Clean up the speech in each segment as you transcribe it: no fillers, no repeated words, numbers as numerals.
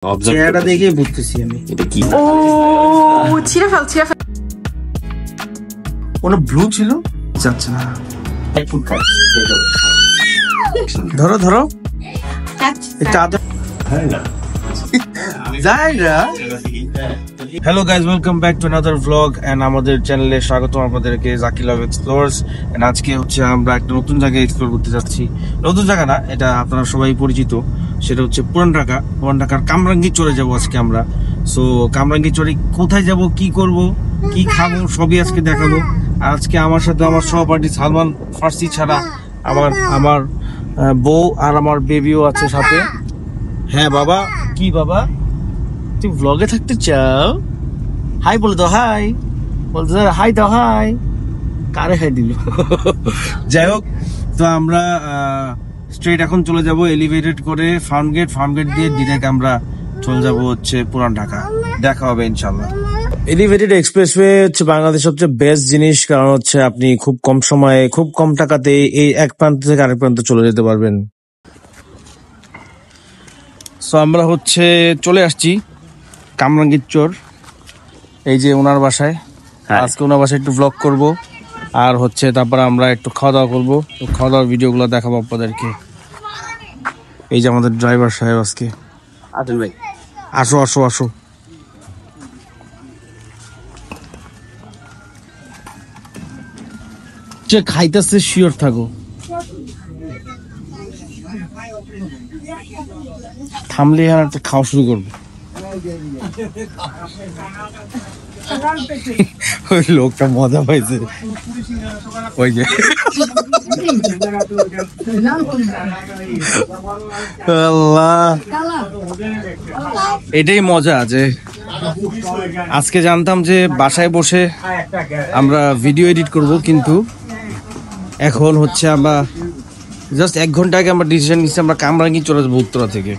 চেহারাটা দেখে বুঝতেছি আমি এটা কি। ও ছিঁড়ে ফেল কোনো ব্লু ছিল যাচ্ছে না। ধরো ধরো hello guys, welcome back to another vlog and আমাদের চ্যানেলে স্বাগত আপনাদেরকে জাকি লাভ এক্সপ্লোরস। এন্ড আজকে হচ্ছে আমরা একটা নতুন জায়গায় এক্সপ্লোর করতে যাচ্ছি। নতুন জায়গা না, এটা আপনারা সবাই পরিচিত, সেটা হচ্ছে পুরান ঢাকার কামরাঙ্গীর চরে যাব আজকে আমরা। সো কামরাঙ্গীর চরে কোথায় যাব, কি করব, কি খাবো, সবই আজকে দেখাবো। আর আজকে আমার সাথে আমার সহপাঠী সালমান ফার্সি ছাড়া আমার বউ আর আমার বেবিও আছে সাথে। হ্যাঁ বাবা, কি বাবা তুমি ব্লগে থাকতে চাও? হাই বলে দাও, হাই বলতে হাই দাও, হাই কারে হাই দিল। যাই হোক, তো আমরা স্ট্রেট এখন চলে যাব এলিভেটেড করে ফার্ম গেট দিয়ে ডিরেক্ট আমরা চলে যাব হচ্ছে পুরান ঢাকা। দেখা হবে ইনশাল্লাহ। এলিভেটেড এক্সপ্রেসওয়ে হচ্ছে বাংলাদেশ সবচেয়ে বেস্ট জিনিস, কারণ হচ্ছে আপনি খুব কম সময়ে খুব কম টাকাতে এই এক প্রান্ত থেকে আরেক প্রান্ত চলে যেতে পারবেন। সো আমরা হচ্ছে চলে আসছি কামরাঙ্গীর চর, এই যে ওনার বাসায়। আজকে ওনার বাসায় একটু ব্লগ করব, আর হচ্ছে তারপরে আমরা একটু খাওয়া দাওয়া করবো। খাওয়া দাওয়ার ভিডিওগুলো দেখাবো আপনাদেরকে। এই যে আমাদের ড্রাইভার সাহেব আজকে। ভাই আসো আসো আসো। যে খাইতেছে শিওর থাকো, থামলে আর একটা খাওয়া শুরু করবো। ওই লোকটা মজা পাইছে, ওই যে আল্লাহ, এটাই মজা। যে আজকে জানতাম যে বাসায় বসে আমরা ভিডিও এডিট করব, কিন্তু এখন হচ্ছে আমরা জাস্ট 1 ঘন্টা আগে আমরা ডিসিশন নিচ্ছি আমরা কামরাঙ্গীর চলে যাবো উত্তরা থেকে।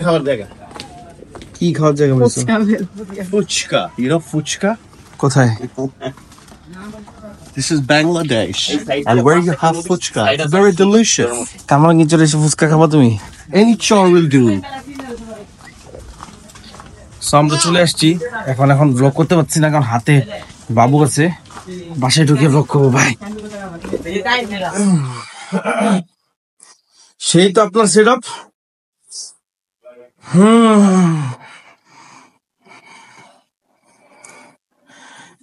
খাওয়ার জায়গা কি খাওয়ার জায়গা বলছো? Fuchka, you know fuchka? কোথায়? This is Bangladesh and where you have fuchka, it's very delicious. Kamrangir চরে এসে ফুচকা খাবা তুমি? Any chor will do. So আমরা চলে আসছি। এখন ব্লগ করতে পারছি না, কারণ হাতে বাবু আছে। বাসায় ঢুকে ব্লগ করবো ভাই। সেই তো আপনার সেট আপ।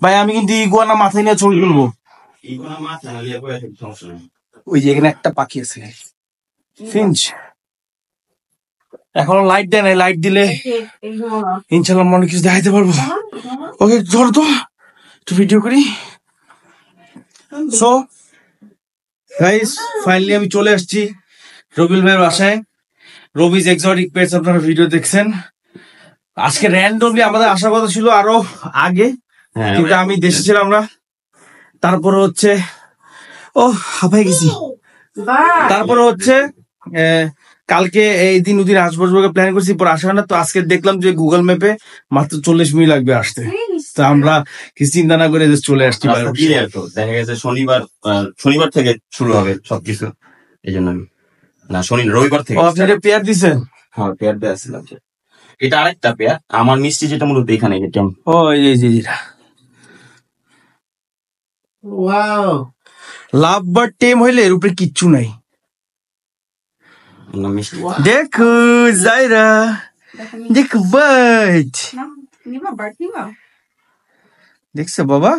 ভাই আমি কিন্তু ইগুয়ানা মাথায় নিয়ে ছবি তুলবো। ওই যে এখানে একটা পাখি আছে, ফিঞ্চ। এখনো লাইট দেয় নাই, লাইট দিলে ইনশাল্লাহ মনে কিছু দেখাইতে পারবো। ওকে ধরো তো, একটু ভিডিও করি। সো গাইস, ফাইনালি আমি চলে আসছি রবিল ভাইয়ের বাসায়। রবিজ এক্সোটিক পেটস আপনারা ভিডিও দেখছেন। আজকে র্যান্ডমলি আমাদের আসার কথা ছিল আরো আগে, কিন্তু আমি দেশে ছিলাম না। তারপরে হচ্ছে হাঁপাই গেছি। তারপরে হচ্ছে কালকে এই দিন ওদিন আসবো প্ল্যান করছি, পর আসা হয় না। তো আজকে দেখলাম যে গুগল ম্যাপে মাত্র 40 মিনিট লাগবে আসতে। তো আমরা কিছু চিন্তা না করে চলে আসছি। দেখা গেছে শনিবার থেকে শুরু হবে সবকিছু, এই জন্য না রবিবার থেকে। আপনি এটা পেয়ার দিচ্ছেন? হ্যাঁ, পেয়ার দেওয়া ছিল। এটা আরেকটা পেয়ার, আমার মিষ্টি যেটা মূলত এখানে। ও এই যে ওয়াও, লাভ বার্ড টেম হইলে এর উপরে কিচ্ছু নাই। দেখো জাইরা, দেখো বার্ড। দেখছো বাবা,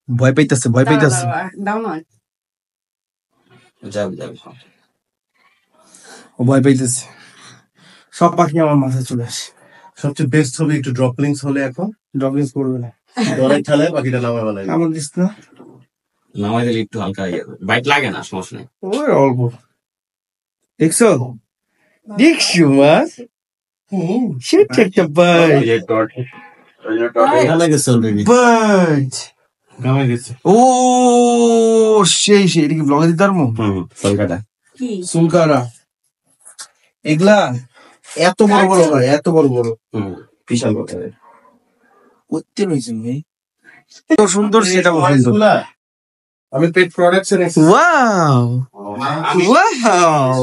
ভয় পাইতেছে ও ভয় পাইতেছে। সব পাখি আমার মাথায় চলে আসে। সবচেয়ে বেস্ট হবে একটু ড্রপলিংস হলে। এখন ড্রপলিংস করবে না, ডরাই ঠালায় পাখিটা নামায় বেলায় আমার দিস না, নামাই দিলে একটু হালকা বাইট লাগে না, সমস্যা নেই। ওই অল্প। দেখছো মাছ, সেটা একটা বার্ড। ও সেই এটা কি ব্লগে দিতে পারবো? সুলকারা এগুলা এত বড় হয়, এত বড় বিশাল কথা করতে রয়েছে ভাই, এত সুন্দর সেটা আমি পেট প্রোডাক্টস এর wow wow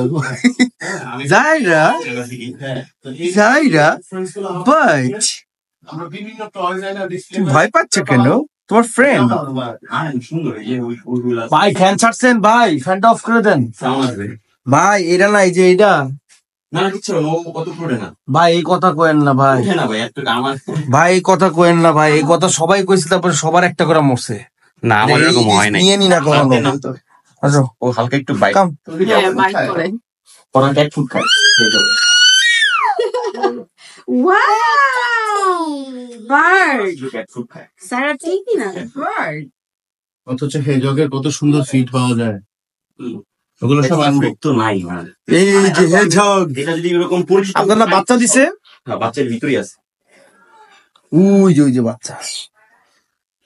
Zaira Zaira but আমরা বিভিন্ন টয়েস এন্ড তুমি ভয় পাচ্ছ কেন তোমার ফ্রেন্ড সুন্দর এই যে ওইগুলা ভাই ফ্যান ছাড়ছেন ভাই ফ্যানটা অফ করে দেন সাউন্ড আসবে ভাই এটা না এই যে এটা না না কিচ্ছু না, ও কত ফুটে না ভাই এই কথা কোয়েন না ভাই উঠে না ভাই একটু আমার ভাই এই কথা কোয়েন না ভাই এই কথা সবাই কইছে তারপরে সবার একটা করে মরছে না আমার এরকম হয় নাই নিয়ে নি না কখনো আসো ও হালকা একটু বাইক কাম হ্যাঁ বাইক করে ওরা ক্যাট ফুড খায় ওয়াও বার্ড ক্যাট ফুড খায় সারা ঠিকই না বার্ড অথচ হেজগের কত সুন্দর ফিট পাওয়া যায় ওগুলো সব আসবে তো নাই মানে এই যে হেজহগ এটা যদি এরকম পরিচিত আপনার না বাচ্চা দিছে হ্যাঁ, বাচ্চার ভিতরেই আছে ওই যে বাচ্চা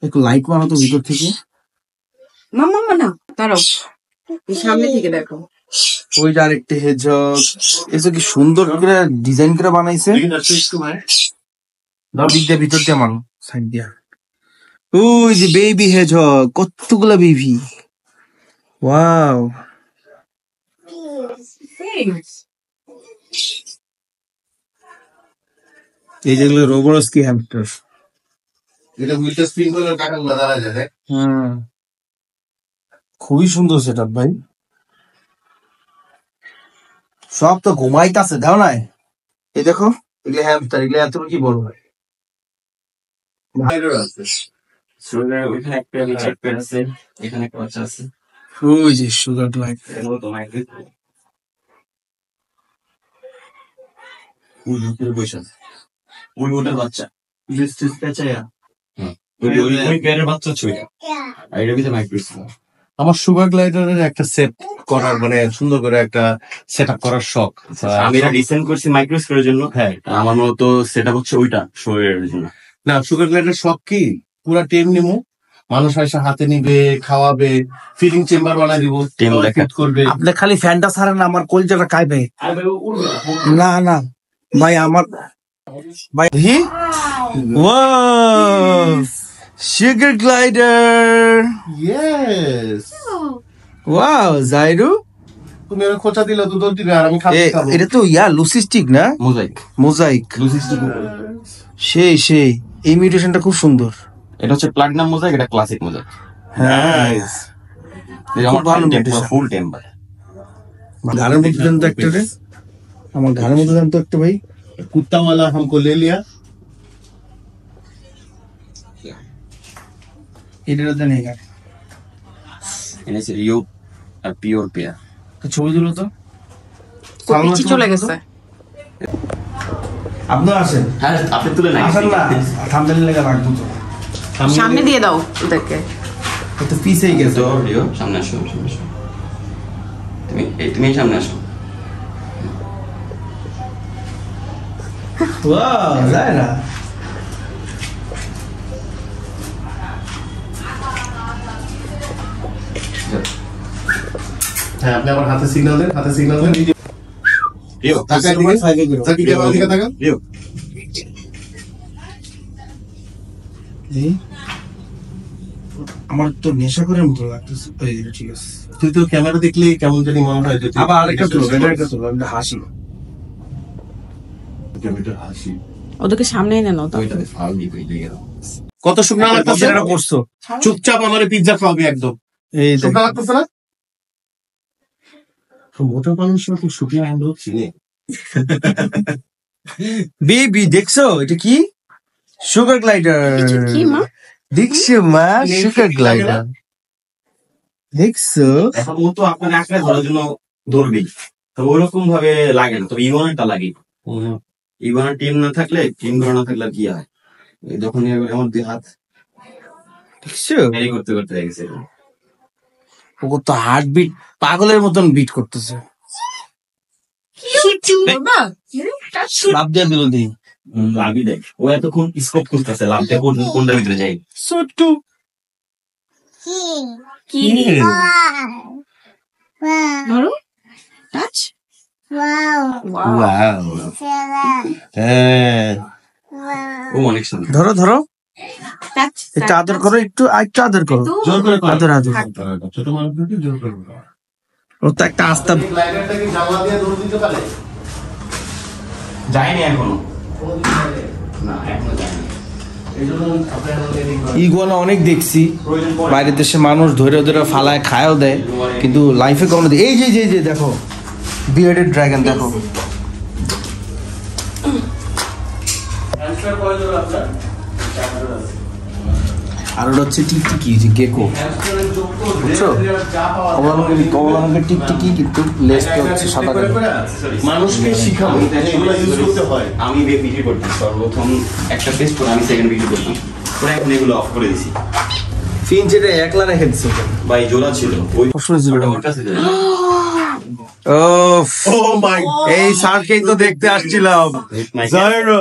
একটু লাইট মারো তো ভিতর থেকে মামা না দাঁড়াও সামনে থেকে দেখো ওই যে আরেকটা হেজহগ এসে কি সুন্দর করে ডিজাইন করে বানাইছে দাও দিক দিয়ে ভিতর দিয়ে মানো সাইড দিয়া ওই যে বেবি হেজহগ কতগুলা বেবি ওয়াও এই যেগুলো রোবরস্কি হ্যামস্টার এটা হুইলটা স্পিন করলে টাকাগুলো দাঁড়া যায় দেখ। খুবই সুন্দর সেটআপ ভাই সব তো ঘুমাইতাছে দাও নাই এই দেখো এগুলো হ্যামস্টার এগুলো এত কি বড় হয় Spider আছে। শরীরের ওইখানে একটা চেক পেন আছে এখানে একটা বাচ্চা আছে ওই যে সুগার লাইট এগুলো তো মাইক ওই ভিতরে বসে আছে ওই ওটার বাচ্চা লিস্টিস পেঁচায়া ওই পেয়ারের বাচ্চা ছুঁয়ে আর এটার ভিতরে মাইক পেন আমার সুগার গ্লাইডারের একটা সেট করার মানে সুন্দর করে একটা সেট আপ করার শখ আমি এটা ডিজাইন করছি মাইক্রোস্কোপের জন্য হ্যাঁ আমার মূলত সেটা হচ্ছে ওইটা শরীরের জন্য না সুগার গ্লাইডার শখ কি পুরা টিম নিমু মানুষ এসে হাতে নিবে খাওয়াবে ফিডিং চেম্বার বানাই দিব Team দেখা। ফিট করবে আপনি খালি ফ্যানটা ছাড়েন আমার কলজাটা কাইবে না না ভাই আমার ভাই hi wow sugar glider yes wow জাইরু তুমি আমি খোঁচা দিলে দুধ দিবে আর আমি খাবো খাবো এটা তো লুসিস্টিক না মোজাইক মোজাইক সেই এই মিউটেশনটা খুব সুন্দর এটা হচ্ছে প্লাটিনাম মোজাইক এটা ক্লাসিক মোজাইক হ্যাঁ এটা আমার খুব ভালো ভালো mutation। ফুল টেম্পার ঘাড়ের মধ্যে দেন তো একটা রে আমার ঘাড়ের মধ্যে দেন তো একটা ভাই कुत्ता वाला हमको ले लिया এটা দেন এই গাড়ি এনেছে রিও আর পিওর পেয়ার তো ছবি দিল তো পিচি চলে গেছে আপনি আসেন হ্যাঁ আপনি তুলে নাই আসেন না থাম্বনেল লেগে রাখবো তো সামনে দিয়ে দাও ওদেরকে তো পিছেই গেছে তো রিও সামনে আসো সামনে আসো তুমি সামনে আসো ওয়াও জায়রা হ্যাঁ আপনি আমার হাতে সিগন্যাল দেন হাতে সিগন্যাল দেন রিও তাকাই দিকে জাকি ক্যামেরা দিকে তাকান রিও আমার তো নেশা করে মতো লাগতেছে এই ঠিক আছে তুই তো ক্যামেরা দেখলে কেমন জানি মনে হয় যে তুই- আবার আরেকটা তুলো এটা তুলো একটা হাসি ক্যামেরাটা হাসি ওদেরকে সামনে এনে নাও তো ওইটাতে ফাল দিয়ে লেগে গেল কত শুকনা লাগতেছে এটা করছো চুপচাপ আমারে পিজ্জা খাওয়াবি একদম এই শুকনা লাগতেছে না তো মোটা মানুষ কি শুকনা হ্যান্ডেল চিনে বেবি দেখছো এটা কি সুগার গ্লাইডার কি মা দেখছো মা সুগার গ্লাইডার দেখছো এখন ও তো আপনার আঁকড়ে ধরার জন্য ধরবেই তো ওরকম ভাবে লাগে না তবে ইগোনারটা লাগে ইগোনার টিম না থাকলে টিম করা না থাকলে আর কি হয় এই যখনই আমার দুই হাত দেখছো ক্যারি করতে করতে হয়ে গেছে ও তো হার্ট বিট পাগলের মতন বিট করতেছে লাভ দিয়ে দিল দিই লাভই দেখ ও এতক্ষণ স্কোপ করতেছে লাভটা কোনটার ভিতরে যাই ছোট্টু কি ধরো টাচ ওয়াও হ্যাঁ ও অনেক সুন্দর ধরো ধরো টাচ একটু আদর করো, একটু আদর করো, জোর করে করো। আদর আদর। ছোট মানুষকে জোর করে করো। ও তো একটা আস্তা লাইটারটা কি জানলা দিয়ে দৌড় দিতে পারে? যায়নি এখনো, কোনোদিন পারে? না এখনো যায়নি। এই জন্য আপনার ট্রেনিং করা। ইগুয়ানা অনেক দেখছি, বাইরের দেশে মানুষ ধরে ধরে ফালায় খায়ও দেয়, কিন্তু লাইফে কখনো এই যে যে যে দেখো বিয়ার্ডেড ড্রাগন দেখো। হ্যামস্টার কয় জোড়া আপনার? 4 জোড়া আছে। আর ওটা হচ্ছে টিকটিকি, যে গেকো, হ্যামস্টারের যোগ তো বুঝছো? যা পাওয়া যায়। কমলা রঙের টিকটিকি, কিন্তু লেজটা হচ্ছে সাদা কালো। মানুষকে শিখাবো এগুলো ইউজ করতে হয়। আমি বিক্রি করতাম সর্বপ্রথম একটা পেজ করে, আমি সেকেন্ড বিক্রি করতাম, পরে এখন এগুলো অফ করে দিছি। ফিঞ্চ এটা একলা রেখে দিচ্ছে বা এই জোড়া ছিল ওই পছন্দ ছিল ওর কাছে যায়। ও ও মাই এই সার্কেই তো দেখতে আসছিলাম। জানো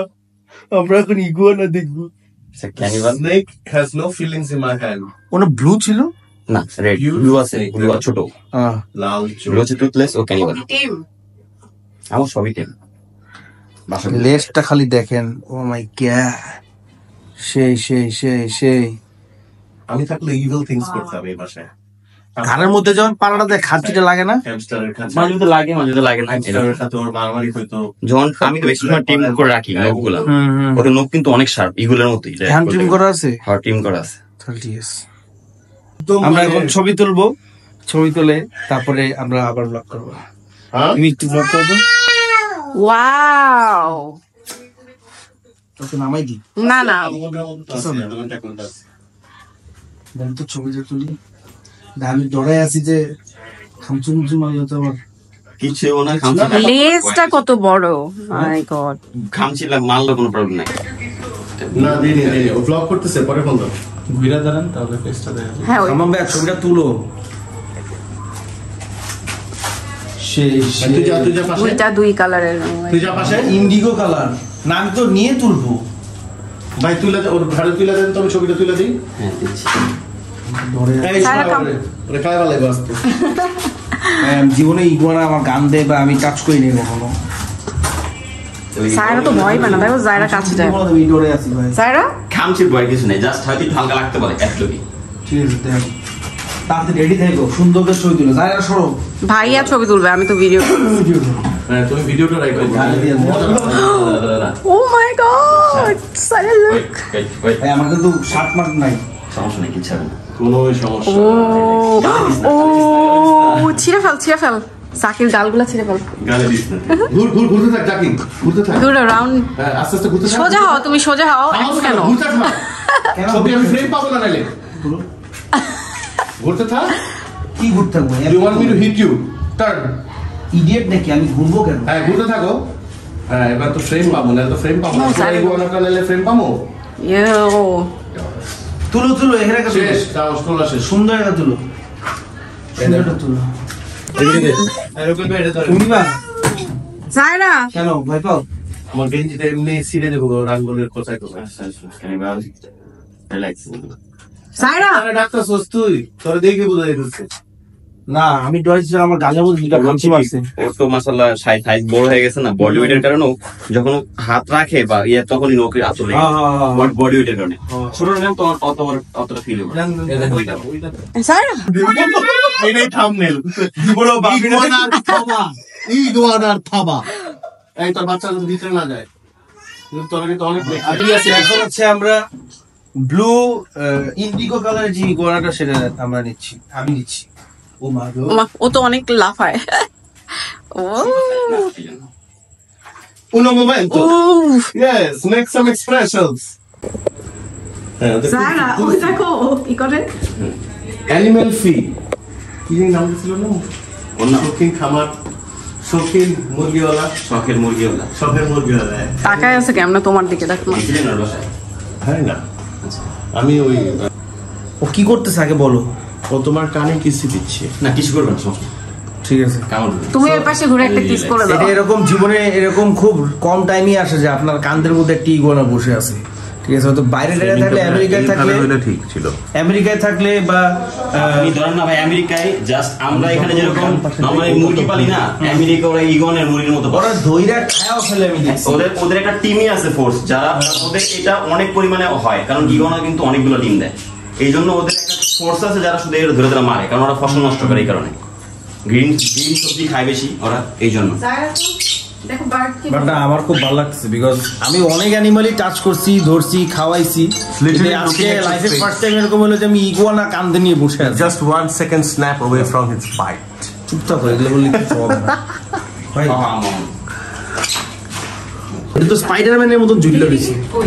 আমরা এখন ইগুয়ানা দেখবো। আচ্ছা, cannibal snake has no feelings in my hand. ওটা ব্লু ছিল না, রেড ব্লু আছে, ব্লু আর ছোট, লাল ব্লু হচ্ছে টুথলেস ও ক্যানিভাল। আমার সবই টেম বাসা লেজটা খালি দেখেন, ও মাই গড, সেই সেই সেই সেই। আমি থাকলে ইভিল থিংস করতাম এই বাসায়। ঘাড়ের মধ্যে যখন পাড়াটা দেয় খাচ্ছিটা লাগে না? হ্যামস্টারের কাছে মাঝে মধ্যে লাগে, মাঝে মধ্যে লাগে না। হ্যামস্টারের সাথে ওর মারামারি হইতো। যখন আমি তো বেশি সময় টিম করে রাখি নখগুলা, ওদের নখ কিন্তু অনেক শার্প, ইগুলোর মতোই। হ্যান্ড ট্রিম করা আছে? হ্যাঁ, টিম করা আছে। তাহলে ঠিক আছে। আমরা এখন ছবি তুলবো, ছবি তুলে তারপরে আমরা আবার ব্লগ করবো। হ্যাঁ? তুমি একটু ব্লগ করে দাও, ওয়াও, তোকে নামাই দিই। না না সমুদ্রের মতো তো আছে, এলিমেন্টটা কোনটা আছে? দেন তো ছবিটা তুলি। আমি ডরাই আছি যে খামচুম মারলে তো আবার কিছু না, লেজটা কত বড়, মাই গড। খামছিলাম, মারলে কোনো প্রবলেম নাই। না দিই ও ব্লগ করতেছে, পরে ফোন দাও। ঘুরে দাঁড়ান তাহলে ফেসটা দেখা যাবে। হ্যাঁ ওই আমার ব্যাগ ছবিটা তুলো। সেই তুই যা পাশে, দুইটা দুই কালারের। তুই যা পাশে। ইন্ডিগো কালার না, আমি তো নিয়ে তুলবো। ভাই তুলে ওর ঘাড়ে তুলে দেন, তো আমি ছবিটা তুলে দিই। হ্যাঁ, দিচ্ছি। এই সারা শোনা কাম- ওরে, ওরে খায় ভালো লাগবে আসতে। জীবনে ইগুয়ানা আমার গান দেয় বা আমি টাচ করি নি কখনো। সায়রা তো ভয় পায় না, দেখো জায়রা কাছে যায়। আমি ডরে আছি ভাই। সায়রা খামচির ভয় কিছু নেই, জাস্ট হয়তো একটু হালকা লাগতে পারে এতটুকুই। ঠিক আছে, দেখো তাড়াতাড়ি রেডি থাকো, সুন্দর করে ছবি তুলো। যাই সরো ভাইয়া ছবি তুলবে, আমি তো ভিডিও। হ্যাঁ তুমি ভিডিওটা রাখো। ও মাই গড, সায়রা লুক। ভাই আমার কিন্তু শার্ট মার্ট নাই। সমস্যা নেই, কিচ্ছু হবে না। কোনো সমস্যা ও ও ছিঁড়ে ফেল সাকির গালগুলা ছিঁড়ে ফেল। গালে দিস না। ঘুরতে থাক জাকিং, ঘুরতে থাক। দূরে রাউন্ড হ্যাঁ, আস্তে আস্তে ঘুরতে থাক। সোজা হও, তুমি সোজা হও। এখন কেন ঘুরতে থাক। ছবি আমি ফ্রেম পাবো না নাইলে। ঘুরতে থাক। কি ঘুরতে থাকবো? You want me to hit you? Turn. Idiot নাকি আমি ঘুরবো কেন? হ্যাঁ ঘুরতে থাকো। হ্যাঁ এবার তো ফ্রেম পাবো না, তো ফ্রেম পাবো না। No, sorry. ইগুয়ানাটা নাইলে ফ্রেম পাবো। ইয়ো তুলো তুলো, এখানে একটা তুলো। শেষ, তাও তোলা শেষ। সুন্দর একটা তুলো, সুন্দর একটা তুলো। তুমি বা সায়রা কেন ভয় পাও? আমার গেঞ্জিটা এমনি ছিঁড়ে দেবো রাঙ্গুলের কোথায় কোথায়। আচ্ছা, আচ্ছা, ক্যানিভাল রিল্যাক্স। সায়রা আরে ডাক্তার সোস তুই, তোরা দেখে বোঝা যাচ্ছে। না আমি ডরেছি আমার গালে মধ্যে দুটা খামচি মারছে। ওর তো মাশাআল্লাহ সাইজ বড় হয়ে গেছে না, বডি ওয়েটের কারণে যখন ও হাত রাখে বা ইয়ে তখনই নখের আঁচলে বডি ওয়েটের কারণে ছোট নিলাম তোমার অতটা ফিল হবে না। সায়রা এটাই থাম্বনেল। ইগুয়ানার থাবা, ইগুয়ানার থাবা। এই তোর বাচ্চা যদি ভিতরে না যায়, কিন্তু তোরা কিন্তু অনেক ঠিক আছে, এখন হচ্ছে আমরা ব্লু ইন্ডিগো কালারের যে গোড়াটা সেটা আমরা নিচ্ছি, আমি নিচ্ছি। ও মা গো, ও তো অনেক লাফায়। ও uno momento. উফ, Yes, make some expressions. Saira ওই দেখো ও কি করে। Animal feed. কি যেন নাম ছিল না? ওর নাম শৌখিন খামার, শৌখিন মুরগিওয়ালা, শখের মুরগি ওলা শখের মুরগিওয়ালা। তাকায় আছে কেমন তোমার দিকে, দেখো না। ছিলেন ওর বাসায়। হ্যাঁ না, আমি ওই ও কি করতেছে আগে বলো। ও তোমার কানে কিসি দিচ্ছে। না কিছু করবেন না, সমস্যা নেই। ঠিক আছে, কামড় তুমি এর পাশে ঘুরে একটা কিস করে দাও। এটা এরকম জীবনে এরকম খুব কম টাইমই আসে যে আপনার কান্দের মধ্যে একটি ইগুয়ানা বসে আছে। ঠিক আছে, হয়তো বাইরে থাকলে আমেরিকায় থাকলে ঠিক ছিল। আমেরিকায় থাকলে বা আপনি ধরেন না ভাই আমেরিকায় জাস্ট আমরা এখানে যেরকম নরমালি মুরগি পালি না, আমেরিকা ওরা ইগনের মুরগির মতো ওরা দইরা খায়াও ফেলে আমি দেখছি। ওদের একটা টিমই আছে ফোর্স, যারা ওদের এটা অনেক পরিমাণে হয়, কারণ ইগনা কিন্তু অনেকগুলো টিম দেয়, এই জন্য ওদের একটা ফোর্স আছে যারা শুধু এর ধরে ধরে মারে, কারণ ওরা ফসল নষ্ট করে এই কারণে। গ্রিন সবজি খায় বেশি ওরা এই জন্য। দেখো বার্ড কি বাট না, আমার খুব ভালো লাগছে বিকজ আমি অনেক অ্যানিমালই টাচ করছি, ধরছি, খাওয়াইছি, কিন্তু আজকে লাইফে ফার্স্ট টাইম এরকম হলো যে আমি ইগুয়ানা কান্দে নিয়ে বসে আছি। Just 1 second snap away from his bite. চুপ থাকো, এগুলো বললে কিছু হবে না ভাই। এটা তো স্পাইডারম্যানের মতন ঝুলে রয়েছে। ওই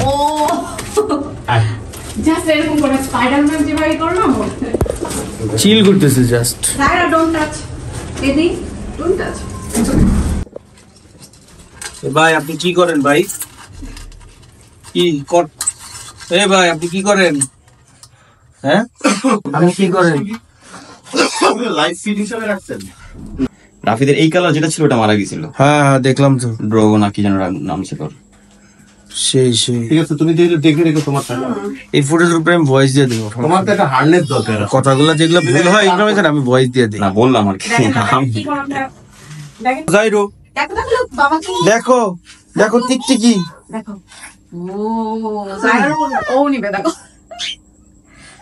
ও জাস্ট এরকম করে স্পাইডারম্যান যেভাবে করে না মরতে। চিল করতেছে just. Saira don't touch baby, don't touch. ভাই আপনি কি করেন ভাই? কি কর এ ভাই আপনি কি করেন? হ্যাঁ আপনি কি করেন? লাইভ ফিড হিসেবে রাখছেন? রাফিদের এই কালার যেটা ছিল ওটা মারা গেছিল। হ্যাঁ দেখলাম তো, ড্রগো না কি যেন নাম ছিল। সেই ঠিক আছে, তুমি দেখে রেখো তোমার টাকা। এই ফুটেজের উপরে আমি ভয়েস দিয়ে দেবো। তোমার তো একটা হার্নেস দরকার। কথাগুলো যেগুলো ভুল হয় ইনফরমেশন আমি ভয়েস দিয়ে দিই। না বললাম আর কি। যাইরো দেখো বাবাকে দেখো, দেখো টিকটিকি দেখো। ও সাইরা ও নিবে দেখো।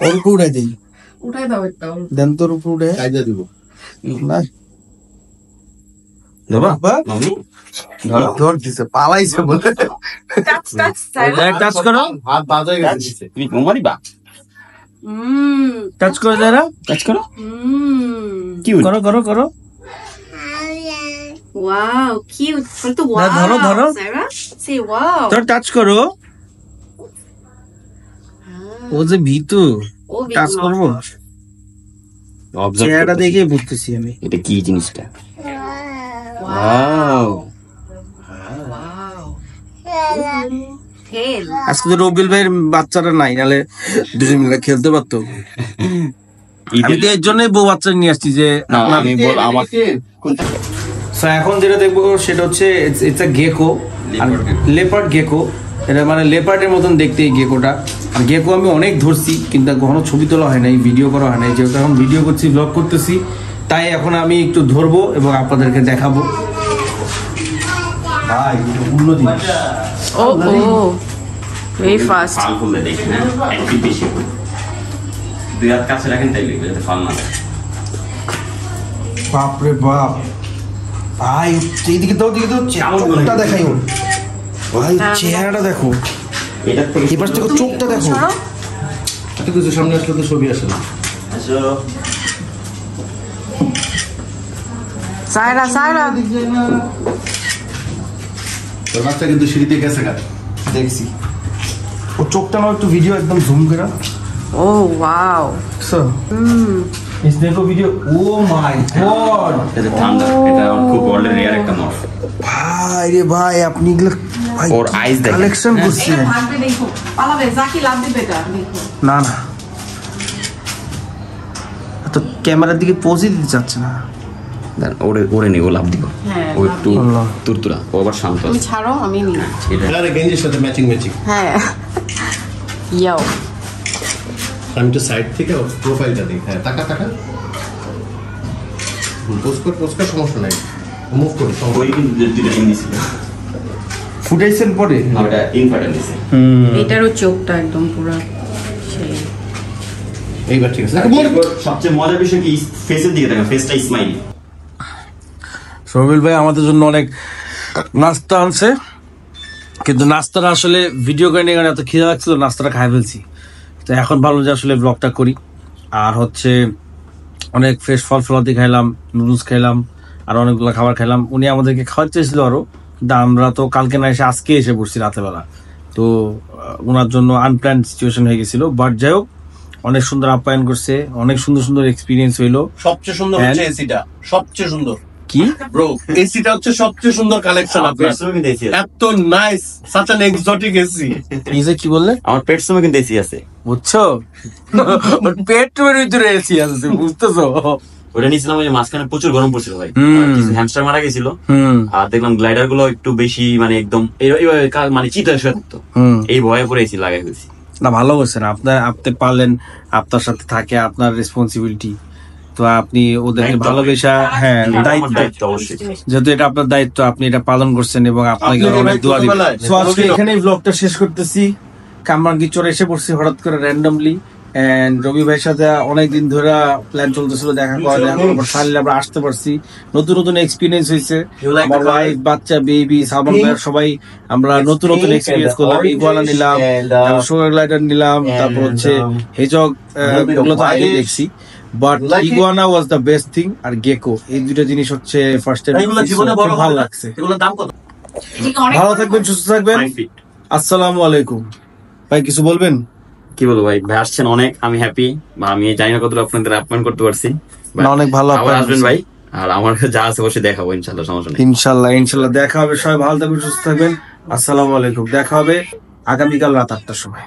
ওর উপর উড়াই দিই, উঠাই দাও একটা। দেন তোর উপর উড়ে কায়দা দিব না দেবা বা মামি ধর দিছে, পালাইছে বলে। টাচ টাচ সাইরা টাচ করো, হাত বাজায় গেছে। তুমি কোমারি বা টাচ করো যারা, টাচ করো কি করো করো করো। Wow cute. তো না, ওয়াও ধরো, ধরো। সাইরা সে ওয়াও। তোর টাচ করো। ও যে ভীতু, ও টাচ করবো, চেহারাটা দেখে বুঝতেছি আমি। এটা কি জিনিসটা। ওয়াও হেল। আজকে তো রবিল ভাইয়ের বাচ্চাটা নাই, নাহলে দুজন মিলে খেলতে পারতো। আমি তো এর জন্যই বউ বাচ্চা নিয়ে আসছি যে আমি বল আমাকে So, এখন যেটা দেখবো সেটা হচ্ছে it's a Gecko, leopard Gecko. এটা মানে লেপার্ডের মতন দেখতে এই গেকোটা। আর গেকো আমি অনেক ধরছি কিন্তু কখনো ছবি তোলা হয় নাই, ভিডিও করা হয় নাই। যেহেতু এখন ভিডিও করছি, ব্লগ করতেছি, তাই এখন আমি একটু ধরবো এবং আপনাদেরকে দেখাবো। ভাই এটা অন্য জিনিস। ও ও ভেরি ফাস্ট। ফাল খুললে দেখি না একটু বেশি দুই হাত কাছে রাখেন তাইলে যাতে ফাল না যায়। বাপরে বাপ ভাই, এইদিকে তো ওদিকে তো চোখটা দেখাই ওর ভাই, চেহারাটা দেখো, এটার থেকে এবার থেকে চোখটা দেখো। একটু কিছু সামনে আসলে তো ছবি আসে না। আসো সাইরা সাইরা তোর বাচ্চা কিন্তু সিঁড়িতে গেছে গা। দেখছি ও চোখটা আমার একটু ভিডিও একদম জুম করে। ও ওয়াও। इस देखो वीडियो, ओ माय गॉड। এটা ঠান্ডা, এটা খুব ওয়ার্ল্ডের রেয়ার একটা মর্ফ। ভাই রে ভাই, আপনি এগুলো ভাই ওর eyes দেখেন। কালেকশন করছেন? ভাগবে দেখো, পালাবে, জাকি লাভ দিবে এটা দেখো। না না, তো ক্যামেরার দিকে পৌঁছে দিতে চাচ্ছে না। দেন ওরে ওরে নিও লাভ দিব। হ্যাঁ, ও একটু আল্লাহ। তুরতুরা, ও আবার শান্ত তুমি আছে। ছাড়ো আমি নিই। এটা আরে গেঞ্জির সাথে ম্যাচিং। হ্যাঁ ইয়াও। আমি তো সাইড থেকে ওর প্রোফাইলটা দেখি। হ্যাঁ, টাকা পোস্ট কর সমস্যা নাই, মুভ করি। ওই কিন্তু দুইটা টিম দিছিল। ফুটাইছেন পরে না ওটা ইনফার্টেন্ট দিছে। এটারও চোখটা একদম পুরো সেই। এইবার ঠিক আছে। সবচেয়ে মজার বিষয় কি ফেসের দিকে দেখেন, ফেসটা স্মাইল। সবিল ভাই আমাদের জন্য অনেক নাস্তা আনছে, কিন্তু নাস্তাটা আসলে ভিডিও করে নিয়ে এত খিদে লাগছিল, নাস্তাটা খাই ফেলছি। তো এখন ভাবলাম যে আসলে ব্লগটা করি। আর হচ্ছে অনেক ফ্রেশ ফল ফলাদি খাইলাম, নুডলস খাইলাম, আর অনেকগুলো খাবার খাইলাম। উনি আমাদেরকে খাওয়াতে চেয়েছিল আরো, কিন্তু আমরা তো কালকে না এসে আজকে এসে পড়ছি রাতেবেলা। তো ওনার জন্য আনপ্ল্যান সিচুয়েশন হয়ে গেছিল। বাট যাই হোক, অনেক সুন্দর আপ্যায়ন করছে, অনেক সুন্দর সুন্দর এক্সপিরিয়েন্স হইলো। সবচেয়ে সুন্দর হচ্ছে এসিটা, সবচেয়ে সুন্দর। কি ব্রো এসিটা হচ্ছে সবচেয়ে সুন্দর কালেকশন আপনার, পেটসমে কিন্তু এসি আছে। এত nice, such an exotic AC. নিজে কি বললে আমার পেটসমে কিন্তু এসি আছে। বুঝছো? ওর পেটের ভিতরে এসি আছে, বুঝতেছো? ওটা নিয়েছিলাম ওই যে মাঝখানে প্রচুর গরম পড়ছিল ভাই, হ্যামস্টার মারা গেছিল। হুম আর দেখলাম গ্লাইডার গুলো একটু বেশি মানে একদম মানে চিত হয়ে শুয়ে থাকতো, হুম। এই ভয়ে পরে এসি লাগাই হয়েছি। না ভালো করছেন, আপনি পারলেন, আপনার সাথে থাকে, আপনার রেসপন্সিবিলিটি, তো আপনি ওদেরকে দায়িত্ব। ভালোবেসা, হ্যাঁ এটা আমার দায়িত্ব, দায়িত্ব অবশ্যই। যেহেতু এটা আপনার দায়িত্ব, আপনি এটা পালন করছেন এবং আপনাকে আপনি অনেক ভাই দোয়া দিবেন। ছোটবেলায় So, আজকে এখানেই ব্লগটা শেষ করতেছি। কামরাঙ্গি চরে এসে পড়ছি হঠাৎ করে র্যান্ডমলি, এন্ড রবি ভাইয়ের সাথে অনেকদিন ধরে প্ল্যান চলতেছিল দেখা করার, ফাইনালি আমরা আসতে পারছি। নতুন নতুন এক্সপিরিয়েন্স হয়েছে, আমার ওয়াইফ, বাচ্চা, বেবি, সালমান ভাইয়ের সবাই আমরা নতুন নতুন এক্সপিরিয়েন্স করলাম। ইগুয়ানা নিলাম, সুগার গ্লাইডার নিলাম, তারপর হচ্ছে হেজগ, এগুলো তো আগে দেখছি, but iguana was the best thing. আর গেকো, এই দুটো জিনিস হচ্ছে ফার্স্ট টাইম এগুলো জীবনে বড় ভালো লাগছে। এগুলোর দাম কত? ভালো থাকবেন, সুস্থ থাকবেন। 5 feet। আসসালামু আলাইকুম। ভাই কিছু বলবেন? কি বলবো ভাই, ভাই আসছেন অনেক, আমি হ্যাপি। আমি জানি না কতটা আপনাদের আপ্যায়ন করতে পারছি। না, অনেক ভালো আবার আপ্যায়ন আসবেন করছেন। ভাই, আর আমার যা আছে অবশ্যই দেখাবো ইনশাল্লাহ, সমস্যা নেই। ইনশাল্লাহ ইনশাল্লাহ দেখা হবে। সবাই ভালো থাকবেন, সুস্থ থাকবেন। আসসালামু আলাইকুম। দেখা হবে আগামীকাল রাত 8টার সময়।